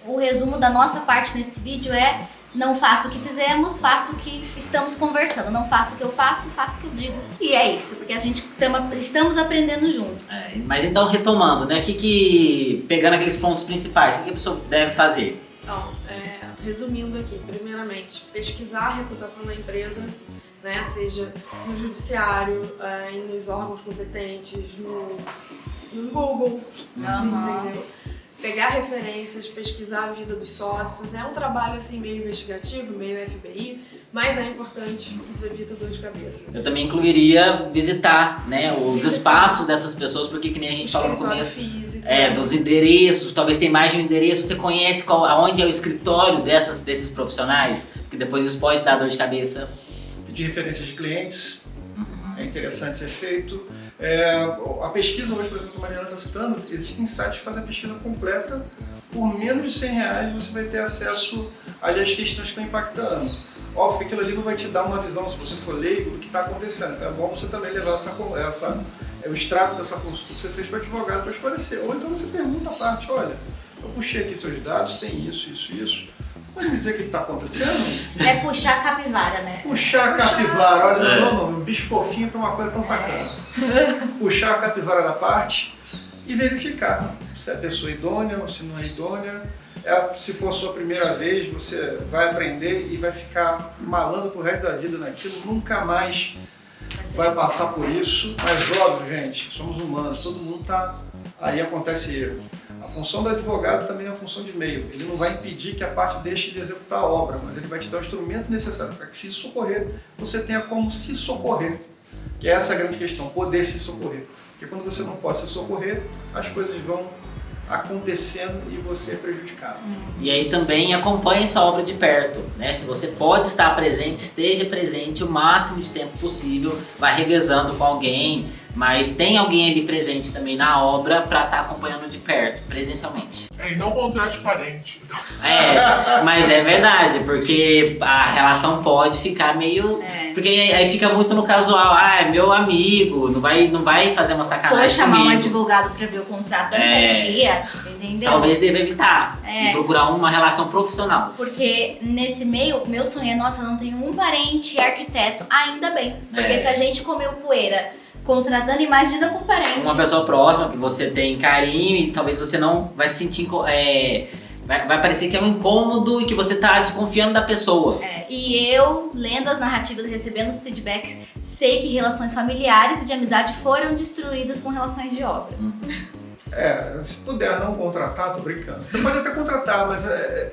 O resumo da nossa parte nesse vídeo é: não faço o que fizemos, faço o que estamos conversando. Não faço o que eu faço, faço o que eu digo. E é isso, porque a gente estamos aprendendo junto. Mas então, retomando, né? Pegando aqueles pontos principais, o que a pessoa deve fazer? Então, resumindo aqui, primeiramente, pesquisar a reputação da empresa, né, seja no judiciário, nos órgãos competentes, no Google, entendeu? Pegar referências, pesquisar a vida dos sócios. É um trabalho assim meio investigativo, meio FBI, mas é importante, isso evita dor de cabeça. Eu também incluiria visitar, né, os espaços dessas pessoas, porque que nem a gente falou no começo, físico, dos endereços, talvez tem mais de um endereço, você conhece aonde é o escritório desses profissionais, que depois isso pode dar dor de cabeça. Pedir referências de clientes, é interessante ser feito. A pesquisa hoje, por exemplo, que a Mariana está citando, existem sites que fazem a pesquisa completa. Por menos de R$100 você vai ter acesso às questões que estão impactando. Óbvio que aquilo ali não vai te dar uma visão, se você for leigo, do que está acontecendo. Então é bom você também levar o extrato dessa consulta que você fez para o advogado para esclarecer. Ou então você pergunta a parte: olha, eu puxei aqui seus dados, tem isso. Pode me dizer o que está acontecendo? É puxar a capivara, né? Puxar a capivara, olha, não, nome, um bicho fofinho para uma coisa tão sacana. Puxar a capivara da parte e verificar se é a pessoa idônea ou se não é idônea. Se for a sua primeira vez, você vai aprender e vai ficar malando pro resto da vida naquilo, nunca mais vai passar por isso. Mas óbvio, gente, somos humanos, todo mundo tá... Aí acontece erro. A função do advogado também é a função de meio. Ele não vai impedir que a parte deixe de executar a obra, mas ele vai te dar o instrumento necessário para que, se socorrer, você tenha como se socorrer. Que é essa a grande questão, poder se socorrer. Porque quando você não pode se socorrer, as coisas vão acontecendo e você é prejudicado. E aí também acompanhe essa obra de perto, né? Se você pode estar presente, esteja presente o máximo de tempo possível, vai revezando com alguém, mas tem alguém ali presente também na obra para estar acompanhando de perto, presencialmente. E não contrate parente. Mas é verdade, porque a relação pode ficar meio... Porque aí fica muito no casual, é meu amigo, não vai fazer uma sacanagem Pode chamar comigo. um advogado pra ver o contrato da minha tia, entendeu? Talvez deva evitar e procurar uma relação profissional. Porque nesse meio, meu sonho é, nossa, eu não tenho um parente arquiteto, ainda bem. Porque se a gente comeu poeira contratando, imagina com parente. Uma pessoa próxima que você tem carinho e talvez você não vai se sentir... vai parecer que é um incômodo e que você tá desconfiando da pessoa. né? E eu, lendo as narrativas e recebendo os feedbacks, sei que relações familiares e de amizade foram destruídas com relações de obra. Se puder não contratar, tô brincando. Você pode até contratar, mas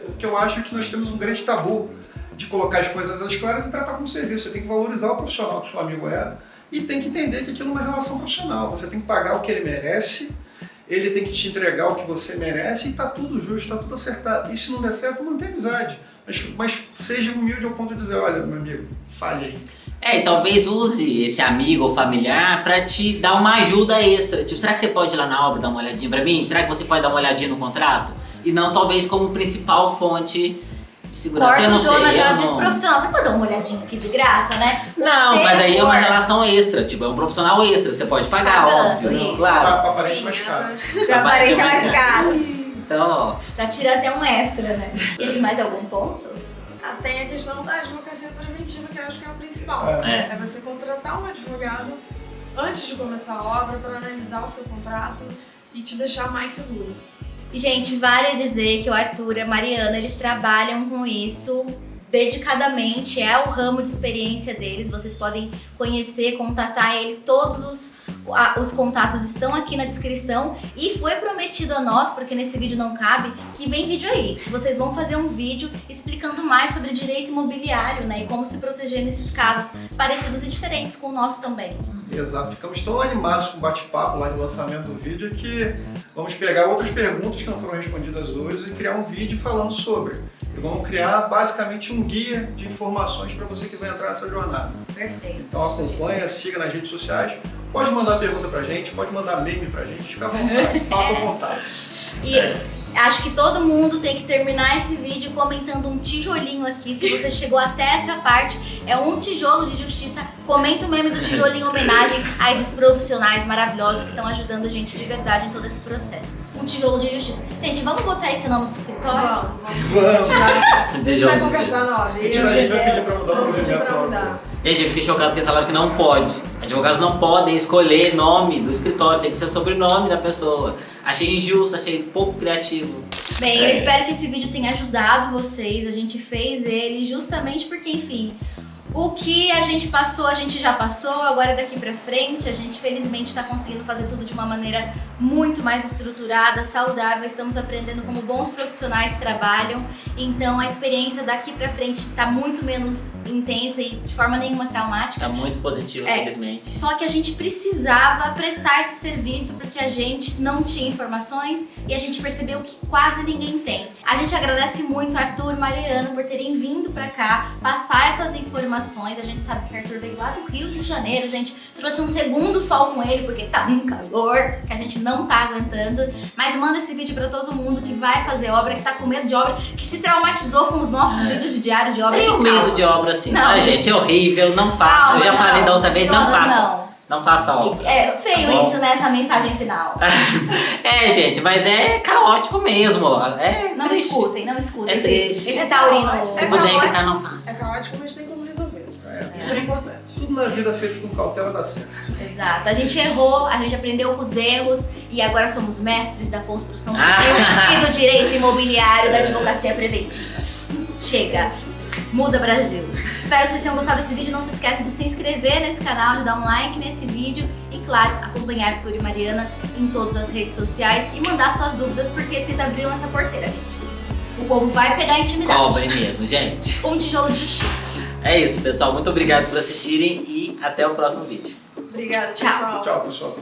o que eu acho é que nós temos um grande tabu de colocar as coisas às claras e tratar como serviço. Você tem que valorizar o profissional que o seu amigo é e tem que entender que aquilo é uma relação profissional. Você tem que pagar o que ele merece, ele tem que te entregar o que você merece e tá tudo justo, tá tudo acertado. E se não der certo, mantém amizade. Mas seja humilde ao ponto de dizer, olha, meu amigo, falhei. E talvez use esse amigo ou familiar pra te dar uma ajuda extra. Tipo, será que você pode ir lá na obra dar uma olhadinha pra mim? Será que você pode dar uma olhadinha no contrato? E não talvez como principal fonte de segurança. Corta Eu não o Jonas sei, já eu diz não... profissional. Você pode dar uma olhadinha aqui de graça, né? Não, mas aí é uma relação extra, tipo, é um profissional extra, você pode pagar, Pagando, óbvio, isso. claro. Pra aparente mais caro. Pra aparente é mais caro. Então, ó, Já tira até um extra, né? E aí, mais algum ponto? Tem a questão da advocacia preventiva, que eu acho que é o principal. É. É você contratar um advogado antes de começar a obra para analisar o seu contrato e te deixar mais seguro. E, gente, vale dizer que o Arthur e a Mariana, eles trabalham com isso dedicadamente, é o ramo de experiência deles, vocês podem conhecer, contatar eles, todos os contatos estão aqui na descrição e foi prometido a nós, porque nesse vídeo não cabe, que vem vídeo aí, vocês vão fazer um vídeo explicando mais sobre direito imobiliário, né, e como se proteger nesses casos parecidos e diferentes com o nosso também. Exato, ficamos tão animados com o bate-papo lá de lançamento do vídeo que vamos pegar outras perguntas que não foram respondidas hoje e criar um vídeo falando sobre. E vamos criar basicamente um guia de informações para você que vai entrar nessa jornada. Perfeito. Então acompanha, siga nas redes sociais, pode mandar pergunta pra gente, pode mandar meme pra gente, fica à vontade, faça à vontade. E acho que todo mundo tem que terminar esse vídeo comentando um tijolinho aqui. Se você chegou até essa parte, é um tijolo de justiça. Comenta o meme do tijolo em homenagem a esses profissionais maravilhosos que estão ajudando a gente de verdade em todo esse processo. Um tijolo de justiça. Gente, vamos botar esse nome do escritório? Vamos. A gente vai conversar na hora. A gente vai pedir pra mudar o Vamos pedir pra provimento. mudar. gente, eu fiquei chocado porque eles falaram que não pode. Advogados não podem escolher nome do escritório, tem que ser sobrenome da pessoa. Achei injusto, achei pouco criativo. Bem, eu espero que esse vídeo tenha ajudado vocês. A gente fez ele justamente porque, enfim, o que a gente passou, a gente já passou. Agora daqui pra frente, a gente felizmente tá conseguindo fazer tudo de uma maneira muito mais estruturada, saudável. Estamos aprendendo como bons profissionais trabalham. Então a experiência daqui pra frente tá muito menos intensa e de forma nenhuma traumática. Tá muito positivo, felizmente. Só que a gente precisava prestar esse serviço porque a gente não tinha informações e a gente percebeu que quase ninguém tem. A gente agradece muito Arthur e Mariana por terem vindo pra cá, passar essas informações. A gente sabe que Arthur veio lá do Rio de Janeiro, gente, trouxe um segundo sol com ele porque tá um calor que a gente não tá aguentando. Mas manda esse vídeo pra todo mundo que vai fazer obra, que tá com medo de obra, que se traumatizou com os nossos vídeos de diário de obra. Tenho medo de obra assim, Não. tá, gente? É horrível, não faça. Calma, Eu já falei da outra vez, não Jonas, faça. não. Não faça obra. É feio Tá bom? isso, né? Essa mensagem final. Gente, mas é caótico mesmo. Não triste. escutem, não escutem. É triste. Esse taurino. Se puder evitar, não faça. É caótico, mas tem como resolver. Isso é importante. Tudo na vida feito com cautela dá certo. Exato. A gente errou, a gente aprendeu com os erros e agora somos mestres da construção civil e do direito imobiliário, da advocacia preventiva. Chega. Muda Brasil. Espero que vocês tenham gostado desse vídeo. Não se esqueça de se inscrever nesse canal, de dar um like nesse vídeo e, claro, acompanhar Arthur e Mariana em todas as redes sociais e mandar suas dúvidas, porque vocês abriram essa porteira, gente. O povo vai pegar a intimidade. Cobrem mesmo, gente. Um tijolo de justiça. É isso, pessoal. Muito obrigado por assistirem e até o próximo vídeo. Obrigada, Tchau. pessoal. Tchau, pessoal.